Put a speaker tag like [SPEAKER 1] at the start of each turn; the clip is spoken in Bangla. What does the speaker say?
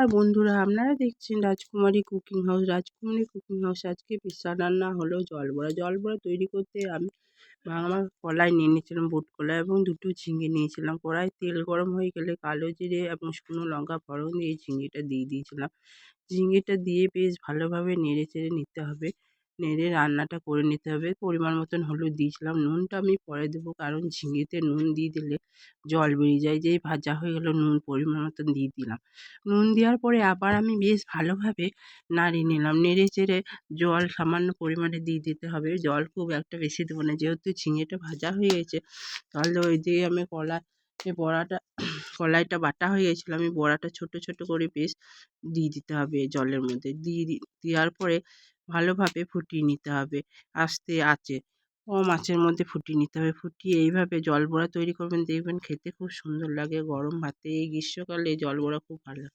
[SPEAKER 1] নমস্কার বন্ধুরা, আপনারা দেখছেন রাজকুমারী কুকিং হাউস। রাজকুমারী কুকিং হাউস আজকে বিশাল রান্না হলো জল বড়া। জল বড়া তৈরি করতে আমি ভাঙা কলাই নিয়ে নিয়েছিলাম, বুট কলাই এবং দুটো ঝিঙে নিয়েছিলাম। কড়াই তেল গরম হয়ে গেলে কালো জিরে এবং শুকনো লঙ্কা ফোড়ন দিয়ে ঝিঙেটা দিয়ে দিয়েছিলাম। ঝিঙেটা দিয়ে বেশ ভালোভাবে নেড়ে চেড়ে নিতে হবে। নেড়ে রান্নাটা করে নিতে হবে। পরিমাণ মতন হলুদ দিয়েছিলাম। নুনটা আমি পরে দেবো, কারণ ঝিঙেতে নুন দিয়ে দিলে জল বেরিয়ে যায়। যেই ভাজা হয়ে গেল নুন পরিমাণ মতন দিয়ে দিলাম। নুন দেওয়ার পরে আবার আমি বেশ ভালোভাবে নাড়িয়ে নিলাম। নেড়ে চেড়ে জল সামান্য পরিমাণে দিয়ে দিতে হবে। জল খুব একটা বেশি দেবো না, যেহেতু ঝিঙেটা ভাজা হয়ে গেছে। তাহলে ওই দিয়ে আমি বড়াটা কলাইটা বাটা হয়ে গেছিলো, আমি বড়াটা ছোট ছোট করে পিস দিয়ে দিতে হবে জলের মধ্যে। দেওয়ার পরে ভালোভাবে ফুটিয়ে নিতে হবে আস্তে আঁচে। কম আঁচের মধ্যে ফুটিয়ে নিতে হবে। ফুটিয়ে এইভাবে জল বড়া তৈরি করবেন, দেখবেন খেতে খুব সুন্দর লাগে গরম ভাতে। এই গ্রীষ্মকালে জল বড়া খুব ভালো লাগে।